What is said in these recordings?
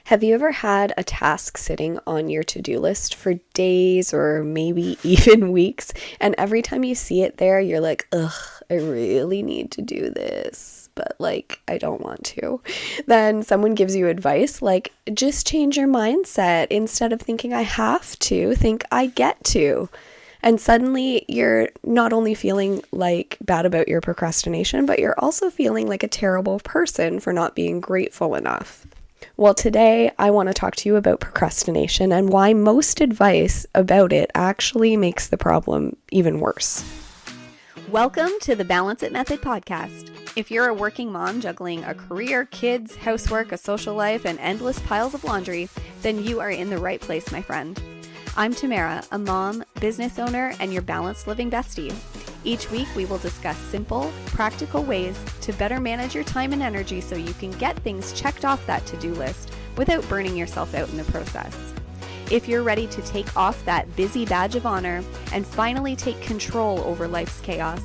Have you ever had a task sitting on your to-do list for days or maybe even weeks, and every time you see it there, you're like, ugh, I really need to do this, but I don't want to. Then someone gives you advice like, just change your mindset. Instead of thinking I have to, think I get to. And suddenly you're not only feeling bad about your procrastination, but you're also feeling like a terrible person for not being grateful enough. Well, today I want to talk to you about procrastination and why most advice about it actually makes the problem even worse. Welcome to the Balance It Method podcast. If you're a working mom juggling a career, kids, housework, a social life, and endless piles of laundry, then you are in the right place, my friend. I'm Tamara, a mom, business owner, and your balanced living bestie. Each week, we will discuss simple, practical ways to better manage your time and energy so you can get things checked off that to-do list without burning yourself out in the process. If you're ready to take off that busy badge of honor and finally take control over life's chaos,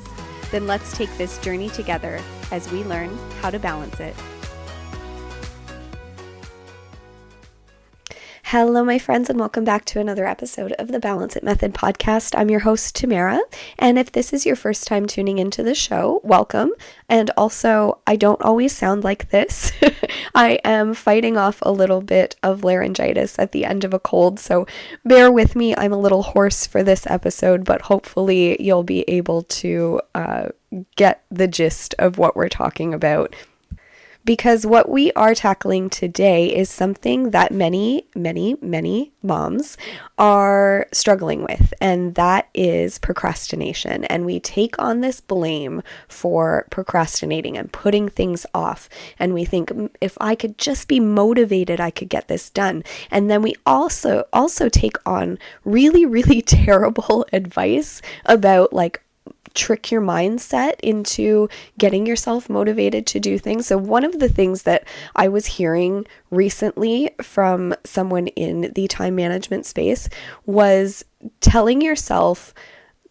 then let's take this journey together as we learn how to balance it. Hello, my friends, and welcome back to another episode of the Balance It Method podcast. I'm your host, Tamara, and if this is your first time tuning into the show, welcome. And also, I don't always sound like this. I am fighting off a little bit of laryngitis at the end of a cold, so bear with me. I'm a little hoarse for this episode, but hopefully you'll be able to get the gist of what we're talking about. Because what we are tackling today is something that many moms are struggling with, and that is procrastination. And we take on this blame for procrastinating and putting things off. And we think, if I could just be motivated, I could get this done. And then we also take on really terrible advice about trick your mindset into getting yourself motivated to do things. So one of the things that I was hearing recently from someone in the time management space was telling yourself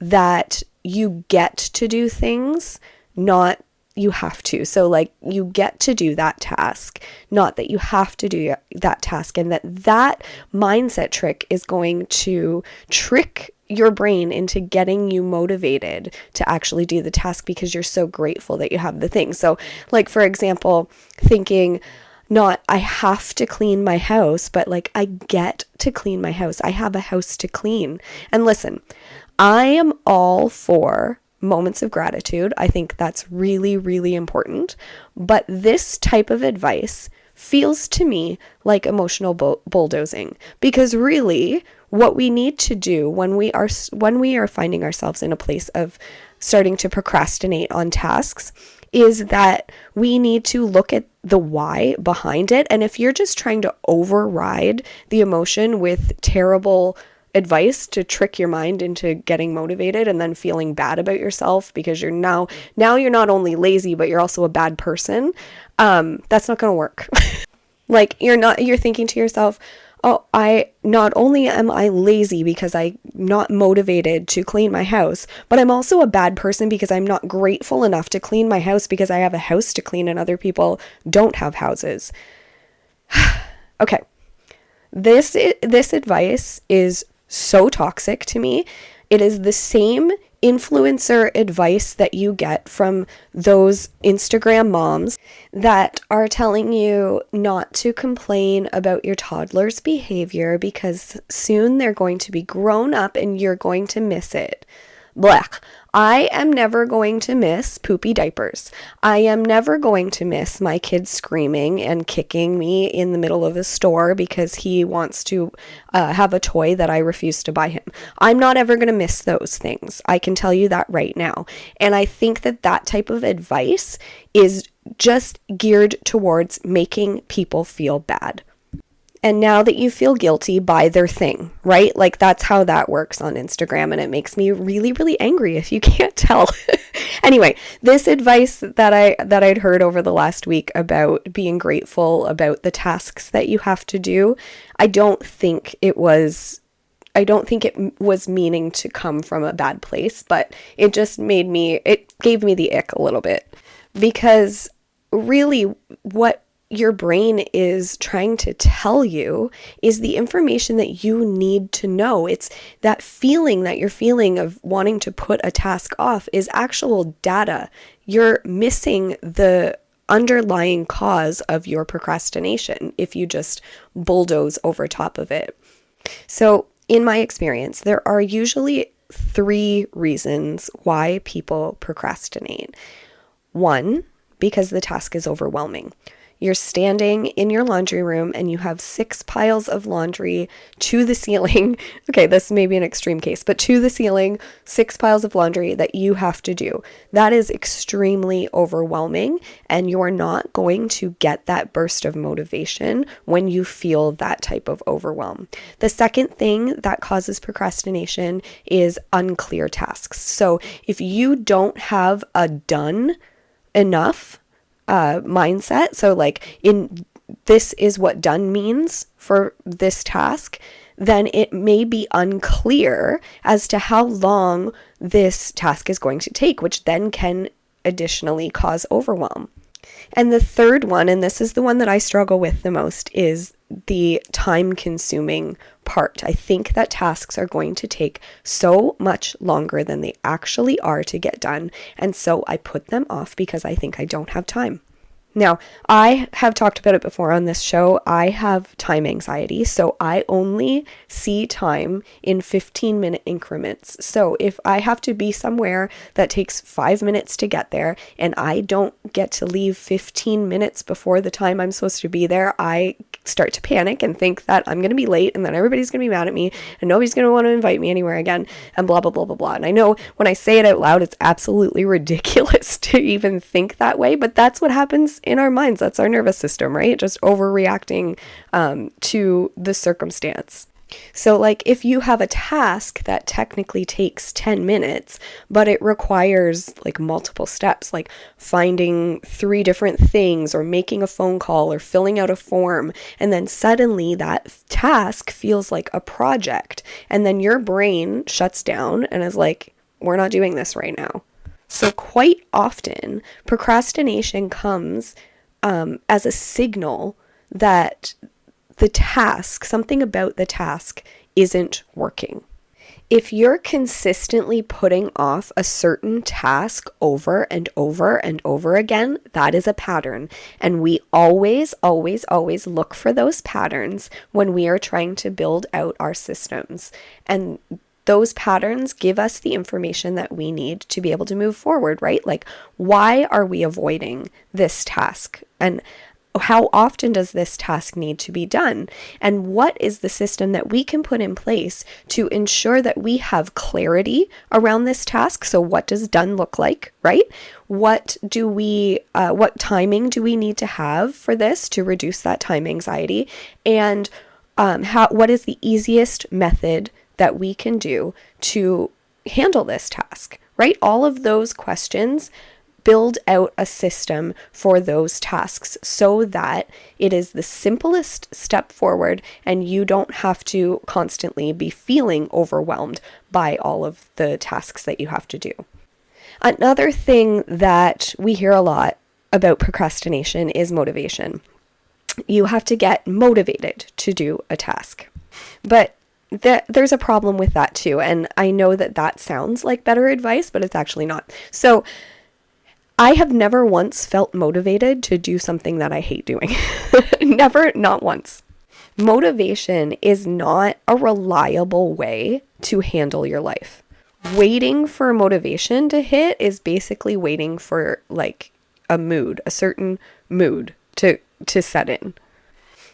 that you get to do things, not you have to. So you get to do that task, not that you have to do that task, and that mindset trick is going to trick your brain into getting you motivated to actually do the task because you're so grateful that you have the thing. So for example, thinking not I have to clean my house, but I get to clean my house. I have a house to clean. And listen, I am all for moments of gratitude. I think that's really important. But this type of advice feels to me like emotional bulldozing, because really what we need to do when we are finding ourselves in a place of starting to procrastinate on tasks is that we need to look at the why behind it. And if you're just trying to override the emotion with terrible advice to trick your mind into getting motivated and then feeling bad about yourself because you're now you're not only lazy, but you're also a bad person, that's not going to work. You're thinking to yourself, oh, not only am I lazy because I'm not motivated to clean my house, but I'm also a bad person because I'm not grateful enough to clean my house because I have a house to clean and other people don't have houses. Okay. This advice is so toxic to me. It is the same influencer advice that you get from those Instagram moms that are telling you not to complain about your toddler's behavior because soon they're going to be grown up and you're going to miss it. Blech. I am never going to miss poopy diapers. I am never going to miss my kid screaming and kicking me in the middle of a store because he wants to have a toy that I refuse to buy him. I'm not ever going to miss those things. I can tell you that right now. And I think that type of advice is just geared towards making people feel bad. And now that you feel guilty, buy their thing, right? That's how that works on Instagram. And it makes me really angry if you can't tell. Anyway, this advice that I'd heard over the last week about being grateful about the tasks that you have to do, I don't think it was meaning to come from a bad place, but it gave me the ick a little bit, because really what your brain is trying to tell you is the information that you need to know. It's that feeling that you're feeling of wanting to put a task off is actual data. You're missing the underlying cause of your procrastination if you just bulldoze over top of it. So in my experience, there are usually 3 reasons why people procrastinate. 1, because the task is overwhelming. You're standing in your laundry room and you have 6 piles of laundry to the ceiling. Okay, this may be an extreme case, but to the ceiling, 6 piles of laundry that you have to do. That is extremely overwhelming, and you're not going to get that burst of motivation when you feel that type of overwhelm. The second thing that causes procrastination is unclear tasks. So if you don't have a done enough mindset, so like in this is what done means for this task, then it may be unclear as to how long this task is going to take, which then can additionally cause overwhelm. And the third one, and this is the one that I struggle with the most, is the time-consuming part. I think that tasks are going to take so much longer than they actually are to get done, and so I put them off because I think I don't have time. Now, I have talked about it before on this show. I have time anxiety, so I only see time in 15-minute increments. So if I have to be somewhere that takes 5 minutes to get there and I don't get to leave 15 minutes before the time I'm supposed to be there, I start to panic and think that I'm going to be late and then everybody's going to be mad at me and nobody's going to want to invite me anywhere again and blah, blah, blah, blah, blah. And I know when I say it out loud, it's absolutely ridiculous to even think that way, but that's what happens in our minds. That's our nervous system, right? Just overreacting to the circumstance. So like if you have a task that technically takes 10 minutes, but it requires like multiple steps, like finding 3 different things or making a phone call or filling out a form, and then suddenly that task feels like a project, and then your brain shuts down and is like, we're not doing this right now. So quite often procrastination comes as a signal that the task, something about the task isn't working. If you're consistently putting off a certain task over and over and over again, that is a pattern. And we always, always, always look for those patterns when we are trying to build out our systems. And those patterns give us the information that we need to be able to move forward, right? Like, why are we avoiding this task? And how often does this task need to be done? And what is the system that we can put in place to ensure that we have clarity around this task? So what does done look like, right? What timing do we need to have for this to reduce that time anxiety? And what is the easiest method that we can do to handle this task, right? All of those questions build out a system for those tasks so that it is the simplest step forward and you don't have to constantly be feeling overwhelmed by all of the tasks that you have to do. Another thing that we hear a lot about procrastination is motivation. You have to get motivated to do a task. But there's a problem with that too. And I know that sounds like better advice, but it's actually not. So I have never once felt motivated to do something that I hate doing. Never, not once. Motivation is not a reliable way to handle your life. Waiting for motivation to hit is basically waiting for like a certain mood to set in.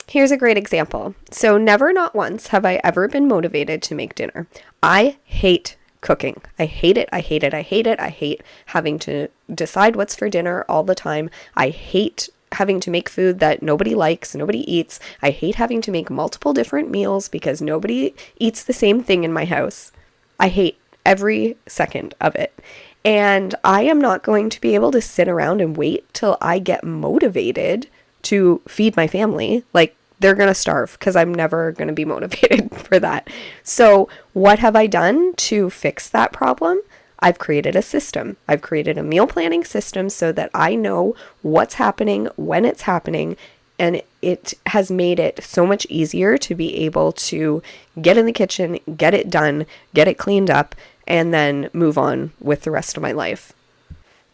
Here's a great example. So never, not once have I ever been motivated to make dinner. I hate cooking. I hate it. I hate it. I hate it. I hate having to decide what's for dinner all the time. I hate having to make food that nobody likes, nobody eats. I hate having to make multiple different meals because nobody eats the same thing in my house. I hate every second of it. And I am not going to be able to sit around and wait till I get motivated to feed my family. Like, they're going to starve because I'm never going to be motivated for that. So what have I done to fix that problem? I've created a system. I've created a meal planning system so that I know what's happening, when it's happening, And it has made it so much easier to be able to get in the kitchen, get it done, get it cleaned up, and then move on with the rest of my life.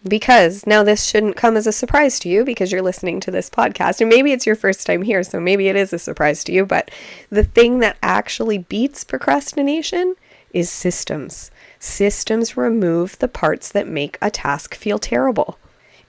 Because now this shouldn't come as a surprise to you because you're listening to this podcast, and maybe it's your first time here, so maybe it is a surprise to you, but the thing that actually beats procrastination is systems. Systems remove the parts that make a task feel terrible.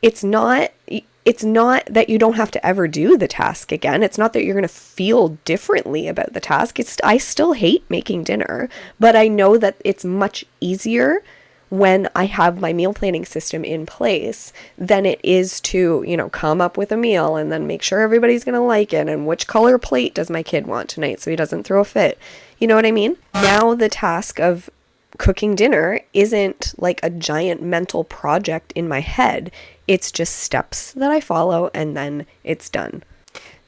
It's not that you don't have to ever do the task again. It's not that you're going to feel differently about the task. I still hate making dinner, but I know that it's much easier when I have my meal planning system in place than it is to, come up with a meal and then make sure everybody's going to like it, and which color plate does my kid want tonight so he doesn't throw a fit. You know what I mean? Now the task of cooking dinner isn't like a giant mental project in my head. It's just steps that I follow and then it's done.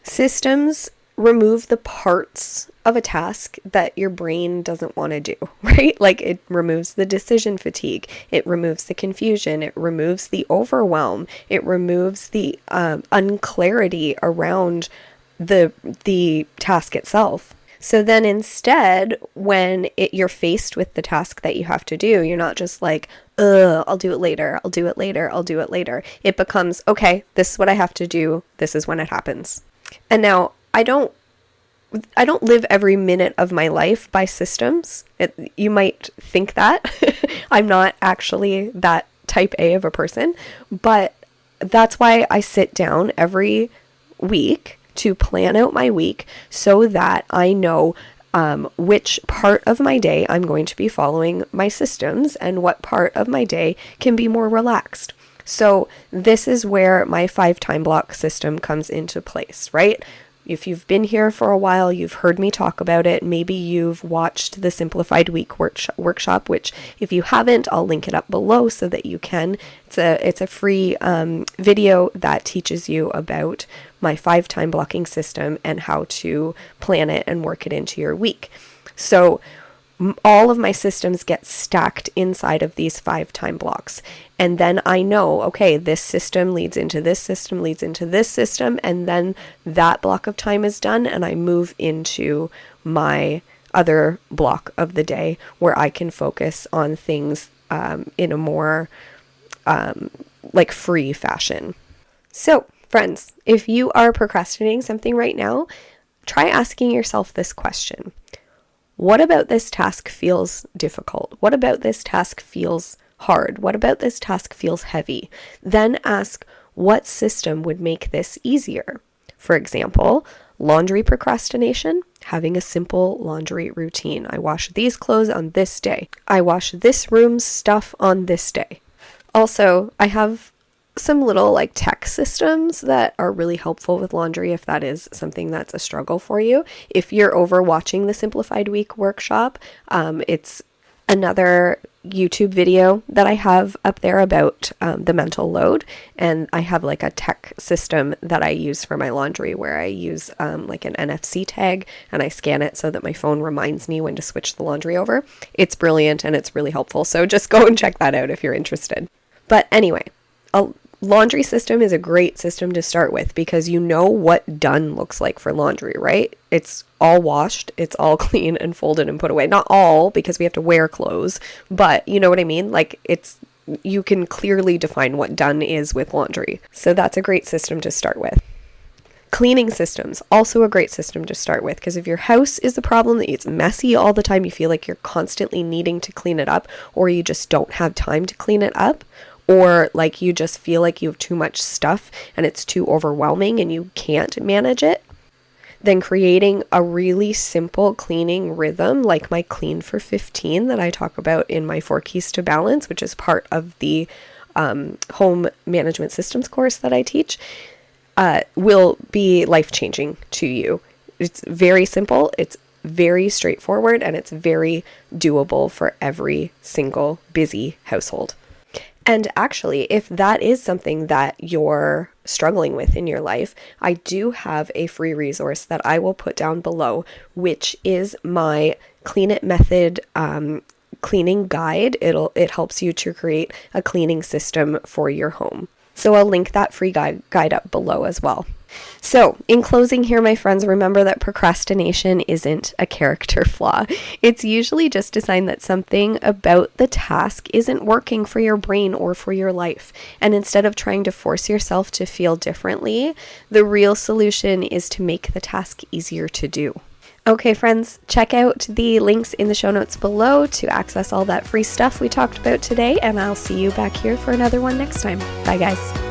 Systems remove the parts of a task that your brain doesn't want to do, right? Like it removes the decision fatigue, it removes the confusion, it removes the overwhelm, it removes the unclarity around the task itself. So then instead, when you're faced with the task that you have to do, you're not just like, I'll do it later, I'll do it later, I'll do it later. It becomes, okay, this is what I have to do, this is when it happens. And now I don't live every minute of my life by systems. You might think that. I'm not actually that type A of a person, but that's why I sit down every week to plan out my week so that I know which part of my day I'm going to be following my systems and what part of my day can be more relaxed. So this is where my 5 time block system comes into place, right? If you've been here for a while, you've heard me talk about it. Maybe you've watched the Simplified Week workshop, which if you haven't, I'll link it up below so that you can. It's a free video that teaches you about my 5 time blocking system and how to plan it and work it into your week. So all of my systems get stacked inside of these 5 time blocks. And then I know, okay, this system leads into this system, leads into this system, and then that block of time is done, and I move into my other block of the day where I can focus on things in a more free fashion. So, friends, if you are procrastinating something right now, try asking yourself this question. What about this task feels difficult? What about this task feels hard? What about this task feels heavy? Then ask, what system would make this easier? For example, laundry procrastination, having a simple laundry routine. I wash these clothes on this day. I wash this room's stuff on this day. Also, I have some little tech systems that are really helpful with laundry if that is something that's a struggle for you. If you're over watching the Simplified Week workshop, it's another YouTube video that I have up there about the mental load, and I have a tech system that I use for my laundry where I use an NFC tag and I scan it so that my phone reminds me when to switch the laundry over. It's brilliant and it's really helpful, so just go and check that out if you're interested. But anyway, a laundry system is a great system to start with because you know what done looks like for laundry, right? It's all washed, it's all clean and folded and put away. Not all, because we have to wear clothes, but you know what I mean? You can clearly define what done is with laundry. So that's a great system to start with. Cleaning systems, also a great system to start with, because if your house is the problem, that it's messy all the time, you feel like you're constantly needing to clean it up, or you just don't have time to clean it up, or you just feel like you have too much stuff and it's too overwhelming and you can't manage it, then creating a really simple cleaning rhythm like my Clean for 15 that I talk about in my 4 Keys to Balance, which is part of the home management systems course that I teach, will be life-changing to you. It's very simple, it's very straightforward, and it's very doable for every single busy household. And actually, if that is something that you're struggling with in your life, I do have a free resource that I will put down below, which is my Clean It Method cleaning guide. It helps you to create a cleaning system for your home. So I'll link that free guide up below as well. So, in closing here, my friends, remember that procrastination isn't a character flaw. It's usually just a sign that something about the task isn't working for your brain or for your life. And instead of trying to force yourself to feel differently, the real solution is to make the task easier to do. Okay, friends, check out the links in the show notes below to access all that free stuff we talked about today, and I'll see you back here for another one next time. Bye, guys.